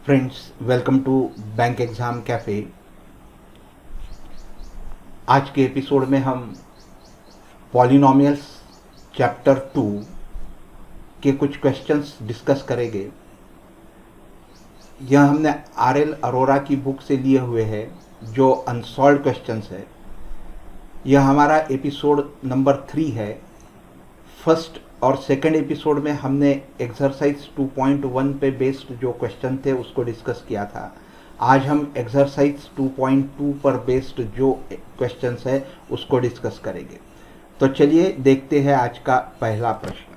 Friends, welcome to bank exam cafe. आज के episode में हम पॉलिनोमियल्स चैप्टर 2 के कुछ क्वेश्चंस डिस्कस करेंगे। यह हमने आर.एल. अरोरा की बुक से लिए हुए हैं, जो अनसॉल्व्ड क्वेश्चंस है। यह हमारा एपिसोड नंबर 3 है। फर्स्ट और सेकंड एपिसोड में हमने एक्सरसाइज 2.1 पे बेस्ड जो क्वेश्चन थे उसको डिस्कस किया था। आज हम एक्सरसाइज 2.2 पर बेस्ड जो क्वेश्चंस है उसको डिस्कस करेंगे। तो चलिए देखते हैं आज का पहला प्रश्न।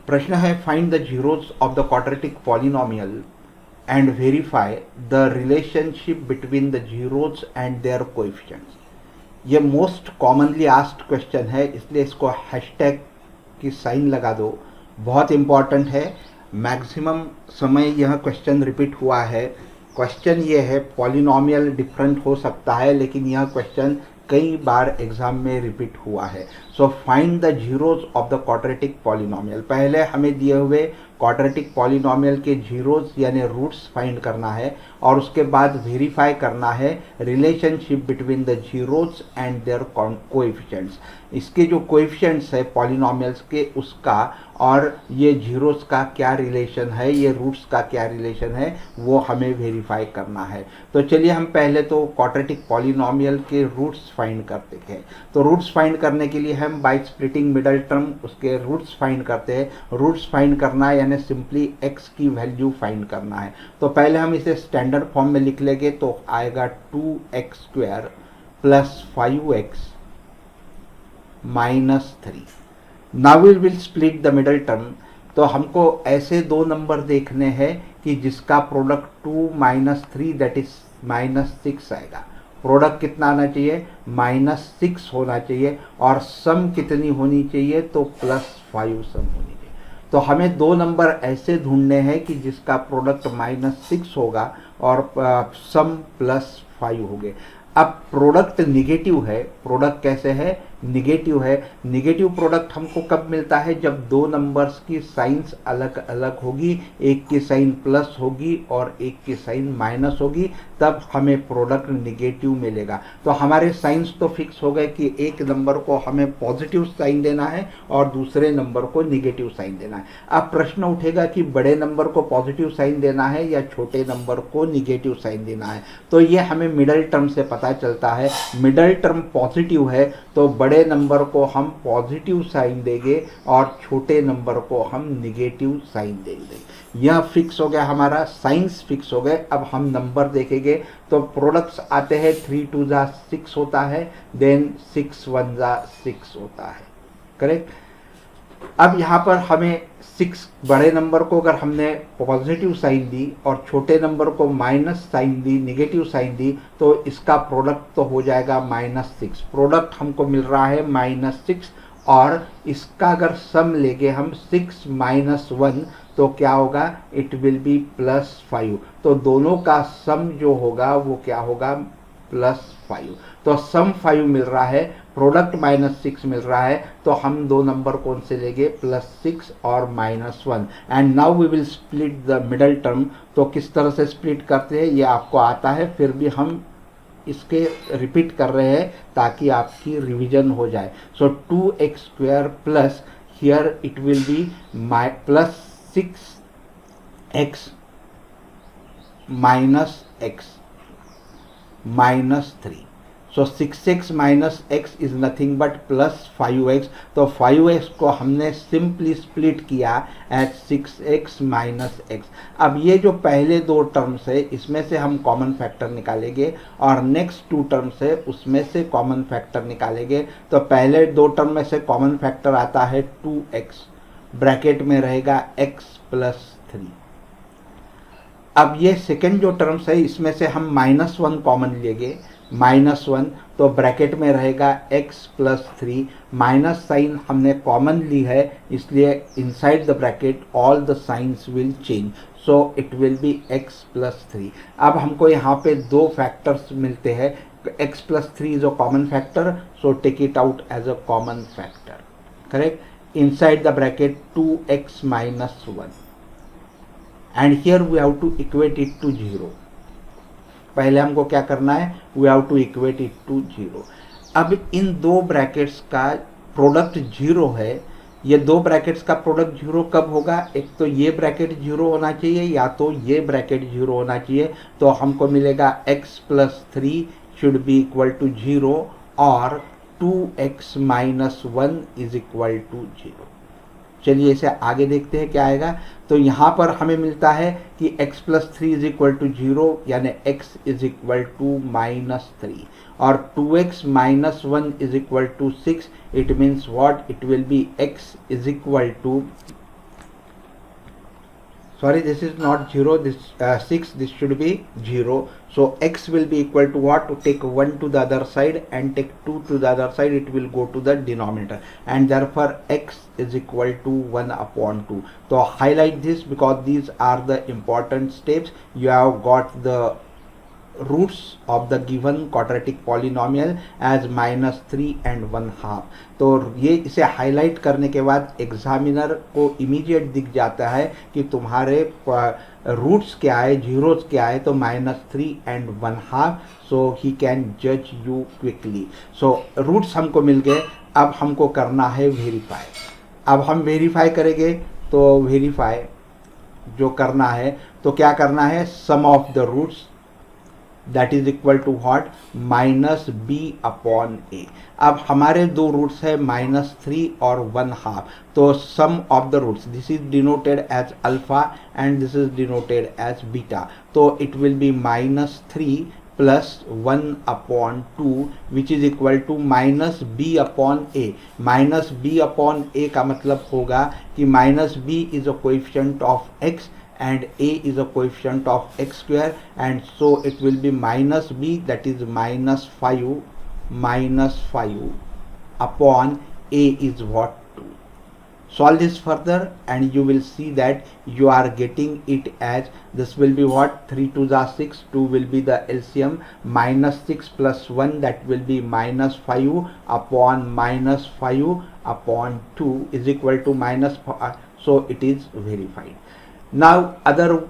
प्रश्न है, find the zeros of the quadratic polynomial and verify the relationship between the zeros and their coefficients. ये मोस्ट कॉमनली आस्क्ड क्वेश्चन है, इसलिए इसको हैशटैग की साइन लगा दो। बहुत इंपॉर्टेंट है। मैक्सिमम समय यह क्वेश्चन रिपीट हुआ है। क्वेश्चन ये है, पॉलिनोमियल डिफरेंट हो सकता है, लेकिन यह क्वेश्चन कई बार एग्जाम में रिपीट हुआ है। So find the zeros of the quadratic polynomial. पहले हमें दिए हुए क्वाड्रेटिक पॉलिनोमियल के जीरोज यानी रूट्स फाइंड करना है, और उसके बाद वेरीफाई करना है relationship between the zeros and their coefficients. इसके जो कोएफिशिएंट्स है पॉलिनोमियल्स के, उसका और ये जीरोज का क्या रिलेशन है, ये रूट्स का क्या रिलेशन है, वो हमें वेरीफाई करना है। तो चलिए हम पहले तो क्वाड्रेटिक पॉलिनोमियल के रूट्स फाइंड करते हैं। तो रूट्स फाइंड करने के लिए हम बाय स्प्लिटिंग मिडल टर्म उसके रूट्स फाइंड करते हैं। रूट्स फाइंड करना है यानी सिंपली x की वैल्यू फाइंड करना है। तो पहले हम इसे स्टैंडर्ड फॉर्म में लिख लेंगे, तो आएगा 2x² plus 5x minus 3। Now we will split the middle term. तो हमको ऐसे दो नंबर देखने हैं कि जिसका प्रोडक्ट 2 माइनस 3 दैट इज -6 आएगा। प्रोडक्ट कितना आना चाहिए? -6 होना चाहिए, और सम कितनी होनी चाहिए? तो +5 सम होनी चाहिए। तो हमें दो नंबर ऐसे ढूंढने हैं कि जिसका प्रोडक्ट -6 होगा और सम +5 होंगे। अब प्रोडक्ट निगेटिव है। प्रोडक्ट कैसे है? निगेटिव है। निगेटिव प्रोडक्ट हमको कब मिलता है? जब दो नंबर्स की साइंस अलग अलग होगी, एक की साइन प्लस होगी और एक की साइन माइनस होगी, तब हमें प्रोडक्ट निगेटिव मिलेगा। तो हमारे साइंस तो फिक्स हो गए कि एक नंबर को हमें पॉजिटिव साइन देना है और दूसरे नंबर को निगेटिव साइन देना है। अब प्रश्न उठेगा कि बड़े नंबर को पॉजिटिव साइन देना है या छोटे नंबर को निगेटिव साइन देना है। तो ये हमें मिडल टर्म से पता चलता है। मिडल टर्म पॉजिटिव है तो बड़े नंबर को हम पॉजिटिव साइन देंगे और छोटे नंबर को हम निगेटिव साइन देंगे। यह फिक्स हो गया, हमारा साइंस फिक्स हो गए। अब हम नंबर देखेंगे तो प्रोडक्ट्स आते हैं 3 2 जा 6 होता है, देन 6 1 जा 6 होता है। करेक्ट। अब यहाँ पर हमें 6 बड़े नंबर को अगर हमने पॉजिटिव साइन दी और छोटे नंबर को माइनस साइन दी, निगेटिव साइन दी, तो इसका प्रोडक्ट तो हो जाएगा -6। प्रोडक्ट हमको मिल रहा है -6, और इसका अगर सम लेंगे हम 6 - 1 तो क्या होगा? It will B +5। तो दोनों का सम जो होगा वो क्या होगा? +5। तो सम 5 मिल रहा है, प्रोडक्ट -6 मिल रहा है, तो हम दो नंबर कौन से लेंगे? +6 और -1। And now we will split the middle term. तो किस तरह से स्प्लिट करते हैं ये आपको आता है, फिर भी हम इसके रिपीट कर रहे हैं ताकि आपकी रिवीजन हो जाए। सो 2x² plus here it will B +6x minus x -3। So 6x minus x is nothing but +5x। तो 5x को हमने सिंपली स्प्लिट किया एट 6x माइनस x। अब ये जो पहले दो टर्म्स है इसमें से हम कॉमन फैक्टर निकालेंगे और नेक्स्ट 2 टर्म्स है उसमें से कॉमन फैक्टर निकालेंगे। तो पहले दो टर्म में से कॉमन फैक्टर आता है 2x, ब्रैकेट में रहेगा x +3। अब ये सेकेंड जो टर्म्स है इसमें से हम -1 कॉमन लेंगे, -1, तो ब्रैकेट में रहेगा x +3। माइनस साइन हमने कॉमन ली है, इसलिए inside the bracket all the science will change, so it will be x +3। अब हमको यहाँ पे दो फैक्टर्स मिलते हैं। x +3 is a common factor, so take it out as a common factor. Correct. inside the bracket 2x minus 1 and here we have to equate it to 0. पहले हमको क्या करना है, we have to equate it to 0. अब इन दो brackets का product 0 है. ये दो ब्रैकेट्स का प्रोडक्ट 0 कब होगा, एक तो ये ब्रैकेट 0 होना चाहिए या तो ये ब्रैकेट 0 होना चाहिए. तो हमको मिलेगा x plus 3 should be equal to 0 और 2x minus 1 is equal to 0. चलिए इसे आगे देखते हैं क्या आएगा. तो यहाँ पर हमें मिलता है कि x plus 3 is equal to 0 यानी x is equal to minus 3 और 2x minus 1 is equal to 6. It means what, it will be x is equal to, sorry this is not 0, this 6, this should be 0. So x will be equal to what, to take 1 to the other side and take 2 to the other side, it will go to the denominator and therefore x is equal to 1 upon 2. So highlight this because these are the important steps. You have got the roots of the given quadratic polynomial as -3 and 1/2. तो ये इसे highlight करने के बाद examiner को immediate दिख जाता है कि तुम्हारे रूट्स क्या है, जीरोस क्या है. तो -3 and 1/2. सो ही कैन जज यू क्विकली. सो रूट्स हमको मिल गए. अब हमको करना है वेरीफाई. अब हम वेरीफाई करेंगे. तो वेरीफाई जो करना है तो क्या करना है, sum of the roots that is equal to what, minus b upon a. अब हमारे दो रूट्स है -3 और 1/2. तो sum of the roots, this is denoted as alpha and this is denoted as beta. तो it will be -3 plus 1 upon 2 which is equal to minus b upon a. Minus b upon a का मतलब होगा कि minus b is a coefficient of x and a is a coefficient of x square and so it will be minus b, that is minus 5 upon a is what, 2. Solve this further and you will see that you are getting it as this will be what, 3 to the 6, 2 will be the LCM, minus 6 plus 1 that will be minus 5 upon minus 5 upon 2 is equal to minus 5. So it is verified. Now other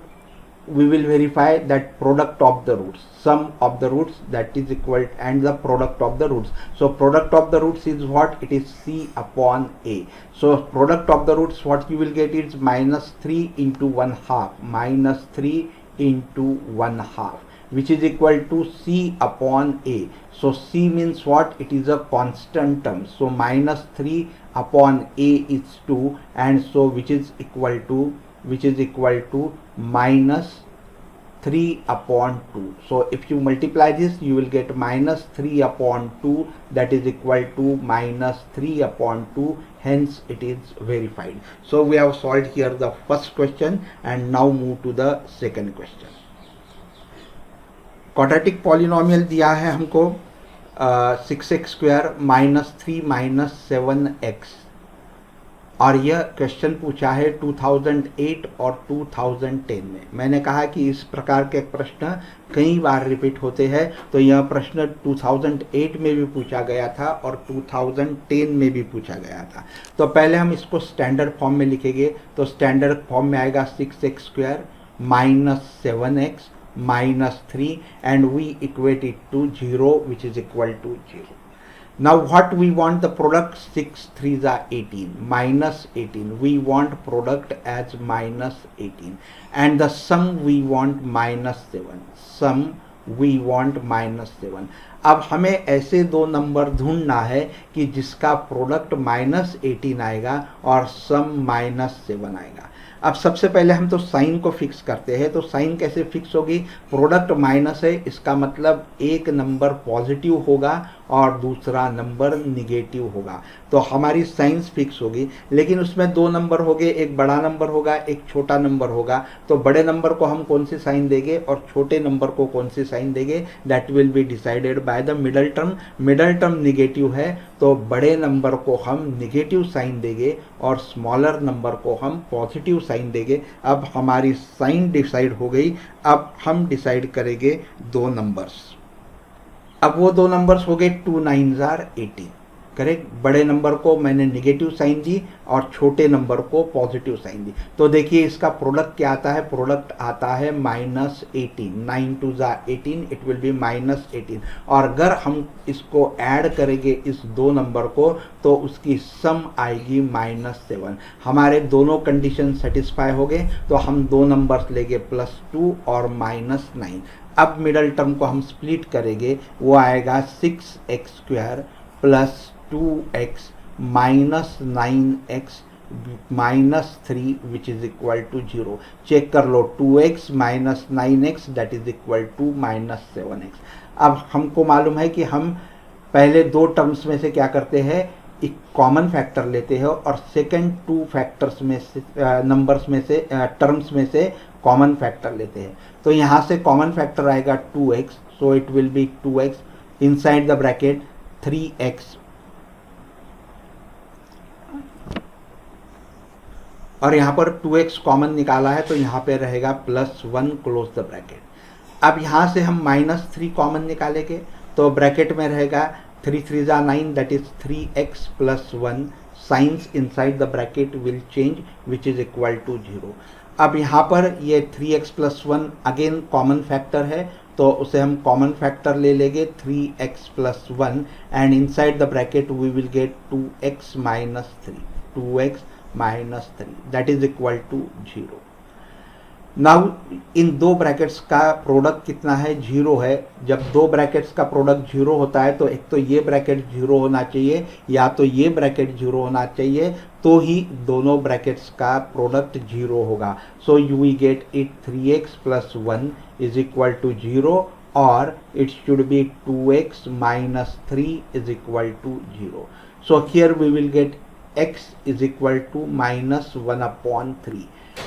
we will verify that product of the roots, sum of the roots that is equal and the product of the roots. So product of the roots is what, it is c upon a. So product of the roots what you will get is -3 into 1/2, -3 into 1/2 which is equal to c upon a. So c means what, it is a constant term. So -3 upon a is 2 and so which is equal to -3 upon 2. So if you multiply this you will get -3 upon 2 that is equal to -3 upon 2, hence it is verified. So we have solved here the first question and now move to the second question. Quadratic polynomial दिया है हमको 6x square -3 -7x और यह question पूछा है 2008 और 2010 में. मैंने कहा कि इस प्रकार के प्रश्न कई बार रिपीट होते हैं. तो यह प्रश्न 2008 में भी पूछा गया था और 2010 में भी पूछा गया था. तो पहले हम इसको स्टैंडर्ड फॉर्म में लिखेंगे. तो स्टैंडर्ड फॉर्म में आएगा 6x square -7x -3 and we equate it to 0 which is equal to 0. Now what we want, the product, 6 3s are 18, -18. We want product as -18 and the sum we want -7. Sum we want -7. अब हमें ऐसे दो number ढूंढना है कि जिसका product -18 आएगा और सम -7 आएगा. अब सबसे पहले हम तो साइन को फिक्स करते हैं. तो साइन कैसे फिक्स होगी, प्रोडक्ट माइनस है इसका मतलब एक नंबर पॉजिटिव होगा और दूसरा नंबर निगेटिव होगा. तो हमारी साइंस फिक्स होगी. लेकिन उसमें दो नंबर हो गए, एक बड़ा नंबर होगा एक छोटा नंबर होगा. तो बड़े नंबर को हम कौन सी साइन देंगे और छोटे नंबर को कौन सी साइन देंगे, that will be decided by the middle term. Middle term negative है तो बड़े नंबर को हम निगेटिव साइन देंगे और स्मॉलर नंबर को हम पॉजिटिव साइन देंगे. अब हमारी साइन डिसाइड हो गई. अब हम डिसाइड करेंगे दो नंबर्स. अब वो दो नंबर्स हो गए 2 9s are 18. करेक्ट। बड़े नंबर को मैंने नेगेटिव साइन दी और छोटे नंबर को पॉजिटिव साइन दी। तो देखिए इसका प्रोडक्ट क्या आता है, प्रोडक्ट आता है -18, 9 टू ज़ा 18, इट विल बी -18। और अगर हम इसको ऐड करेंगे इस दो नंबर को तो उसकी सम आएगी -7। हमारे दोनों कंडीशन सेटिस्फाई हो गए, तो हम दो नंबर्स लेंगे +2 और -9। अब मिडल टर्म को हम स्प्लिट करेंगे, वो आएगा 6x² + 2x -9x -3 which is equal to 0। Check कर लो, 2x - 9x that is equal to -7x। अब हमको मालूम है कि हम पहले दो टर्म्स में से क्या करते हैं, एक कॉमन फैक्टर लेते हैं और सेकंड टू फैक्टर्स में से नंबर्स में से टर्म्स में से कॉमन फैक्टर लेते हैं। तो यहाँ से कॉमन फैक्टर आएगा 2x, so it will B 2x inside the bracket 3x और यहाँ पर 2x कॉमन निकाला है तो यहाँ पे रहेगा +1 क्लोज द ब्रैकेट। अब यहाँ से हम -3 कॉमन निकालेंगे तो ब्रैकेट में रहेगा 3 3 ज़ा 9 that is 3x + 1 signs inside the bracket will change which is equal to 0। अब यहाँ पर ये 3x + 1 अगेन कॉमन फैक्टर है तो उसे हम कॉमन फैक्टर ले लेंगे 3x + 1 and inside the bracket we will get 2x - 3 2x - 3 that is equal to 0। Now इन दो ब्रैकेट्स का प्रोडक्ट कितना है, 0 है। जब दो ब्रैकेट्स का प्रोडक्ट 0 होता है तो एक तो ये ब्रैकेट 0 होना चाहिए या तो ये ब्रैकेट 0 होना चाहिए, तो ही दोनों ब्रैकेट्स का प्रोडक्ट 0 होगा। So you we get it 3x + 1 is equal to 0 और it should be 2x - 3 is equal to 0। So here we will get x is equal to -1/3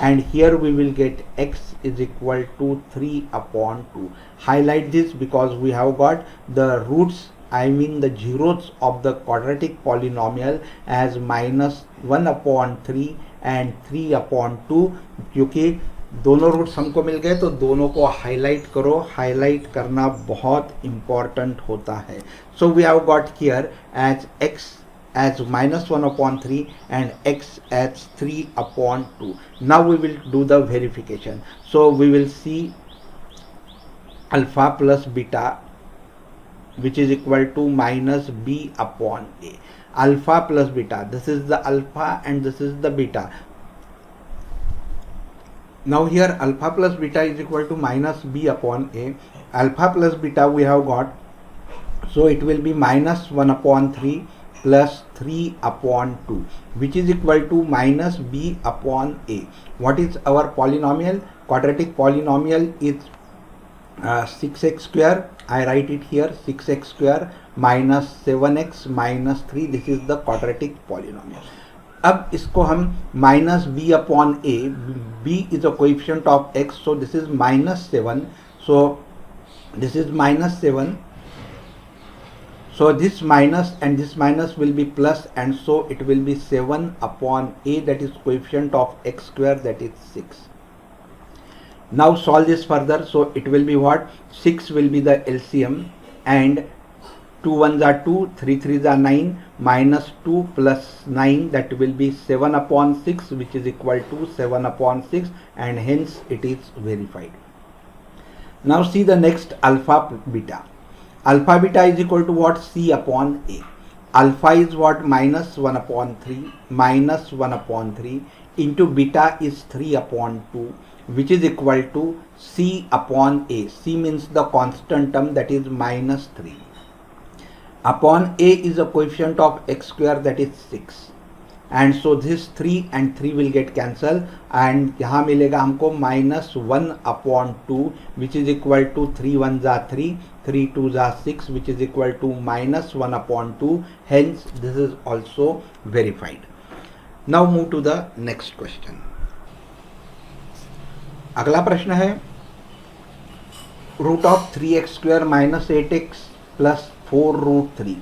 and here we will get x is equal to 3/2. Highlight this because we have got the roots, I mean the zeros of the quadratic polynomial as -1/3 and 3/2। क्योंकि दोनों roots हमको मिल गए तो दोनों को highlight करो, highlight करना बहुत इंपॉर्टेंट होता है। So we have got here as x as -1/3 and x as 3/2. Now we will do the verification. So we will see alpha plus beta which is equal to -b/a. Alpha plus beta, this is the alpha and this is the beta. Now here alpha plus beta is equal to -b/a. Alpha plus beta we have got, so it will be -1/3 plus 3/2 which is equal to -b/a. What is our polynomial? Quadratic polynomial is 6x². I write it here, 6x² minus 7x minus 3. This is the quadratic polynomial. अब इसको हम -b/a, b is a coefficient of x, so this is -7, so this is -7. So this minus and this minus will be plus, and so it will be 7/a, that is coefficient of x², that is 6. Now solve this further. So it will be what? 6 will be the LCM and 2 1s are 2, 3 3s are 9, minus 2 plus 9, that will be 7/6 which is equal to 7/6, and hence it is verified. Now see the next alpha beta. Alpha beta is equal to what? C/a. Alpha is what? -1/3 -1/3 into beta is 3/2 which is equal to C/a. C means the constant term, that is -3. Upon a is a coefficient of x², that is 6, and so this 3 and 3 will get cancelled, and यहाँ मिलेगा हमको -1/2 which is equal to 3 1s are 3, 3 2s are 6 which is equal to -1/2, hence this is also verified. Now move to the next question. अगला प्रश्न है √3x² - 8x + 4√3।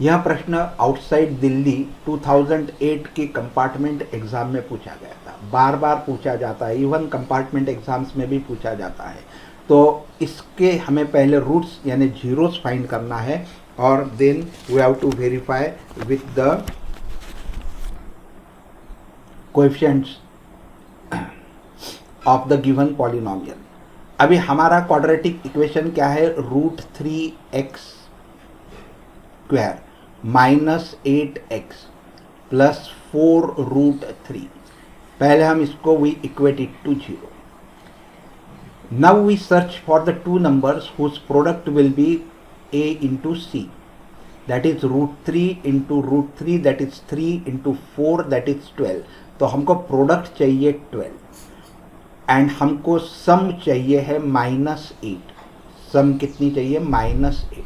यह प्रश्न outside Delhi 2008 के compartment exam में पूछा गया था, बार बार पूछा जाता है, इवन कंपार्टमेंट एग्जाम्स में भी पूछा जाता है। तो इसके हमें पहले रूट्स यानी जीरोस फाइंड करना है। और then we have to verify with the coefficients of the given polynomial. अभी हमारा क्वाड्रेटिक इक्वेशन क्या है, √3x square minus 8x plus 4√3। पहले हम इसको we equate it to 0। Now we search for the two numbers whose product will be a into c, that is √3 into √3, that is 3 into 4, that is 12। तो हमको product चाहिए 12 and हमको सम चाहिए है -8। सम कितनी चाहिए, -8।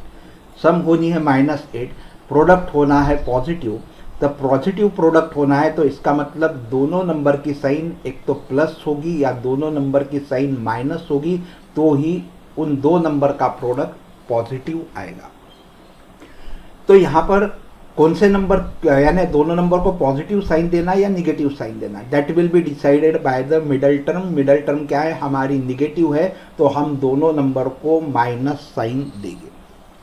सम होनी है -8, प्रोडक्ट होना है पॉजिटिव। तो पॉजिटिव प्रोडक्ट होना है तो इसका मतलब दोनों नंबर की साइन एक तो प्लस होगी या दोनों नंबर की साइन माइनस होगी, तो ही उन दो नंबर का प्रोडक्ट पॉजिटिव आएगा। तो यहाँ पर कौन से नंबर, यानी दोनों नंबर को पॉजिटिव साइन देना या निगेटिव साइन देना, that will be decided by the middle term. Middle term क्या है, हमारी निगेटिव है, तो हम दोनों नंबर को माइनस साइन देंगे।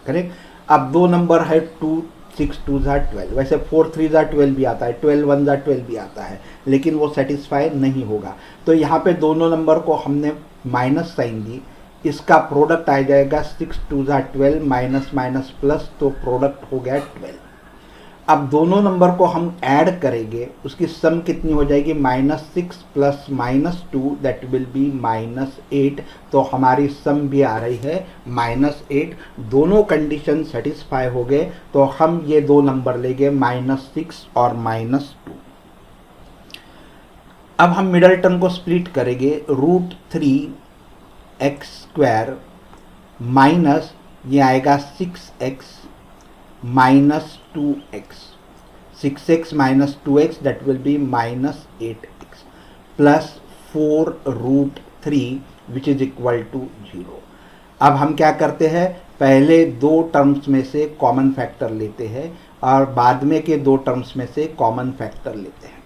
करेक्ट। अब दो नंबर है 2, 6 2 12, वैसे 4 3 12 भी आता है, 12 1 12 भी आता है, लेकिन वो सेटिस्फाई नहीं होगा। तो यहाँ पे दोनों नंबर को हमने माइनस साइन दी, इसका प्रोडक्ट आ जाएगा 6 2 12 माइनस माइनस प्लस, तो प्रोडक्ट हो गया 12। अब दोनों नंबर को हम ऐड करेंगे, उसकी सम कितनी हो जाएगी, -6 प्लस -2, दैट विल बी -8। तो हमारी सम भी आ रही है -8। दोनों कंडीशन सेटिस्फाई हो गए, तो हम ये दो नंबर लेंगे -6 और -2। अब हम मिडल टर्म को स्प्लिट करेंगे, √3x स्क्वायर माइनस ये आएगा 6x -2x, 6x minus 2x, that will be -8x plus 4√3 which is equal to 0। अब हम क्या करते हैं, पहले दो टर्म्स में से कॉमन फैक्टर लेते हैं और बाद में के दो टर्म्स में से कॉमन फैक्टर लेते हैं।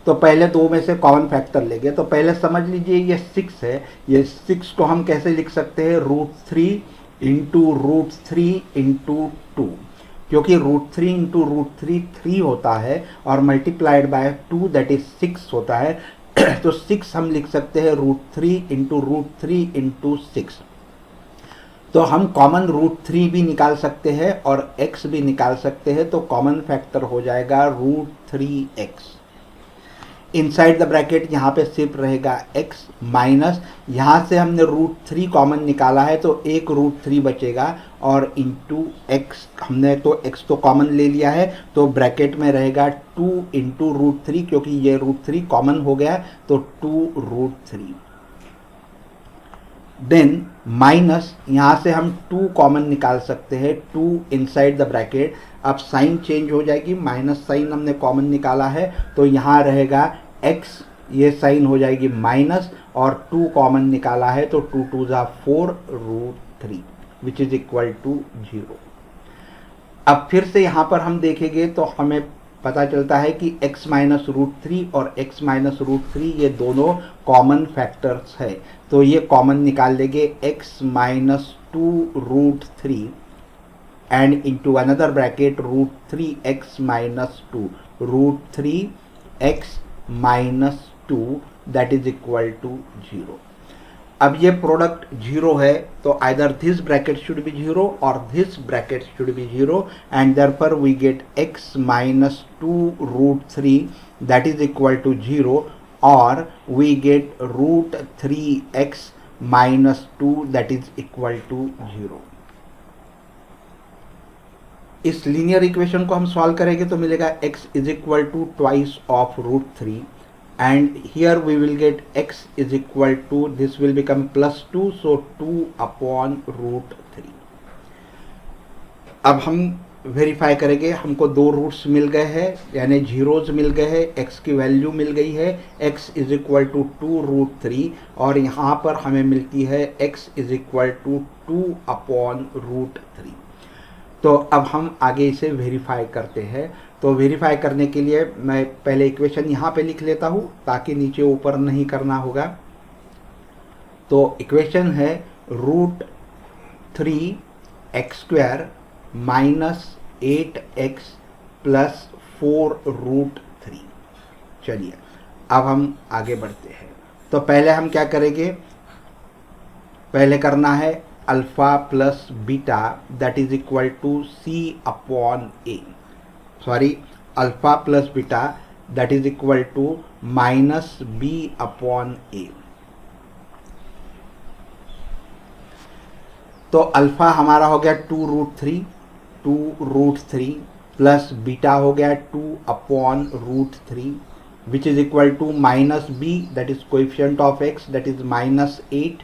तो पहले दो में से कॉमन फैक्टर लेंगे, तो पहले समझ लीजिए ये 6 है, ये 6 को हम कैसे लिख सकते हैं, √3 इंटू √3 इंटू 2, क्योंकि √3 इंटू √3 3 होता है और मल्टीप्लाइड बाय 2 दैट इज 6 होता है। तो 6 हम लिख सकते हैं √3 इंटू √3 इंटू 6। तो हम कॉमन √3 भी निकाल सकते हैं और x भी निकाल सकते हैं, तो कॉमन फैक्टर हो जाएगा √3x। इनसाइड द ब्रैकेट यहाँ पे सिर्फ रहेगा x माइनस, यहाँ से हमने √3 कॉमन निकाला है तो एक √3 बचेगा और इंटू x, हमने तो x तो कॉमन ले लिया है, तो ब्रैकेट में रहेगा 2 इंटू √3, क्योंकि ये √3 कॉमन हो गया तो 2√3। देन माइनस, यहाँ से हम 2 कॉमन निकाल सकते हैं, 2 इनसाइड द ब्रैकेट। अब साइन चेंज हो जाएगी, माइनस साइन हमने कॉमन निकाला है तो यहाँ रहेगा x, ये साइन हो जाएगी माइनस, और 2 कॉमन निकाला है तो 2 2 4√3 विच इज इक्वल टू 0। अब फिर से यहाँ पर हम देखेंगे तो हमें पता चलता है कि x माइनस √3 और x माइनस √3 ये दोनों कॉमन फैक्टर्स है, तो ये कॉमन निकाल लेंगे, x minus 2√3 and into another bracket √3x minus 2, √3x minus 2 that is equal to 0। अब ये प्रोडक्ट 0 है तो either this bracket should be 0 or this bracket should be 0, and therefore we get x minus 2√3 that is equal to 0, or we get √3x minus 2 that is equal to 0। इस linear equation को हम solve करेंगे तो मिलेगा x is equal to twice of √3, and here we will get x is equal to, this will become +2, so 2/√3। अब हम verify करेंगे, हमको दो रूट्स मिल गए हैं, यानी जीरोज मिल गए हैं, x की वैल्यू मिल गई है, x इज इक्वल टू 2√3, और यहाँ पर हमें मिलती है x इज इक्वल टू 2/√3। तो अब हम आगे इसे वेरीफाई करते हैं। तो वेरीफाई करने के लिए मैं पहले इक्वेशन यहाँ पे लिख लेता हूँ ताकि नीचे ऊपर नहीं करना होगा। तो इक्वेशन है √3x² -8x प्लस 4√3। चलिए अब हम आगे बढ़ते हैं। तो पहले हम क्या करेंगे, पहले करना है alpha plus beta that is equal to C upon A, sorry alpha plus beta that is equal to minus B upon A. तो अल्फा हमारा हो गया 2√3 प्लस बीटा हो गया 2/√3 which is equal to minus B that is coefficient of X that is -8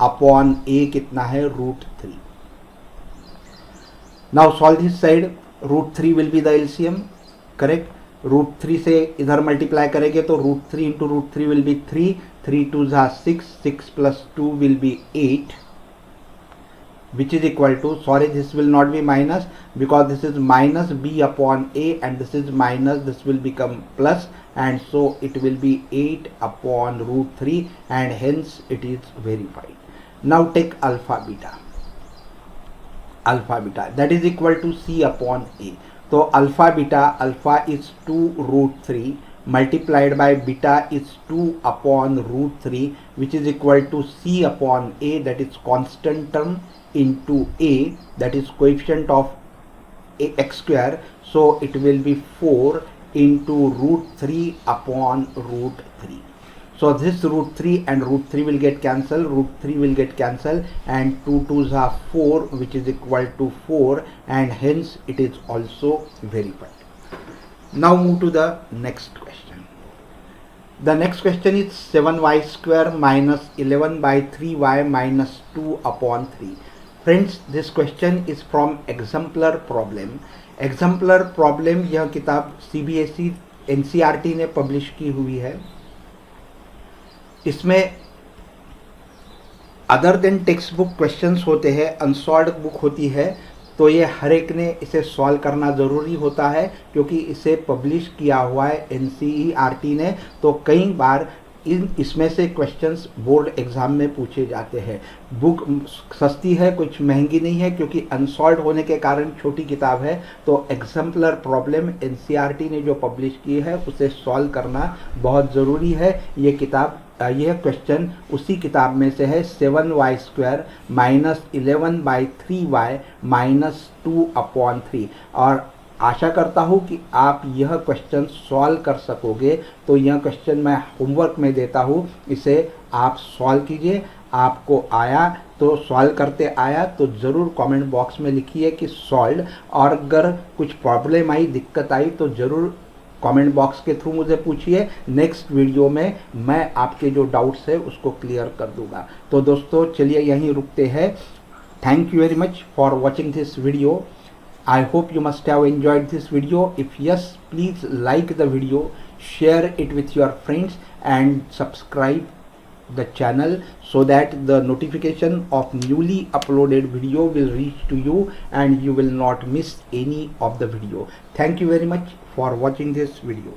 upon A कितना है √3। Now solve this side, √3 will be the LCM, correct. √3 से इधर मल्टीप्लाई करेंगे तो √3 into √3 will be 3, 3 2 6, 6 plus 2 will be 8 which is equal to, sorry this will not be minus because this is minus b upon a and this is minus, this will become plus and so it will be 8 upon √3 and hence it is verified. Now take alpha beta that is equal to c upon a. So alpha beta, alpha is 2√3 multiplied by beta is 2 upon √3 which is equal to c upon a that is constant term into a that is coefficient of x square, so it will be 4 into √3 upon √3. So this √3 and √3 will get cancelled, √3 will get cancelled and 2 2s are 4 which is equal to 4 and hence it is also verified. Now move to the next question. The next question is 7y square minus 11 by 3y minus 2 upon 3. Friends, this question is from exemplar problem. Exemplar problem यह किताब CBSE NCERT ने publish की हुई है। इसमें other than text book questions होते हैं, unsolved book होती है, तो ये हर एक ने इसे सॉल्व करना ज़रूरी होता है क्योंकि इसे पब्लिश किया हुआ है NCERT ने। तो कई बार इसमें से क्वेश्चंस बोर्ड एग्ज़ाम में पूछे जाते हैं। बुक सस्ती है, कुछ महंगी नहीं है क्योंकि अनसॉल्व्ड होने के कारण छोटी किताब है। तो एग्जाम्पलर प्रॉब्लम NCERT ने जो पब्लिश की है उसे सॉल्व करना बहुत ज़रूरी है। ये किताब, यह क्वेश्चन उसी किताब में से है, 7y square minus 11 by 3y minus 2 upon 3। और आशा करता हूँ कि आप यह क्वेश्चन सॉल्व कर सकोगे। तो यह क्वेश्चन मैं होमवर्क में देता हूँ, इसे आप सॉल्व कीजिए। आपको आया तो सॉल्व करते आया तो ज़रूर कमेंट बॉक्स में लिखिए कि सॉल्व, और अगर कुछ प्रॉब्लम आई, दिक्कत आई तो ज़रूर कमेंट बॉक्स के थ्रू मुझे पूछिए। नेक्स्ट वीडियो में मैं आपके जो डाउट्स है उसको क्लियर कर दूंगा। तो दोस्तों चलिए यहीं रुकते हैं। Thank you very much for watching this video. I hope you must have enjoyed this video. If yes, please like the video, share it with your friends and subscribe the channel so that the notification of newly uploaded video will reach to you and you will not miss any of the video. Thank you very much for watching this video.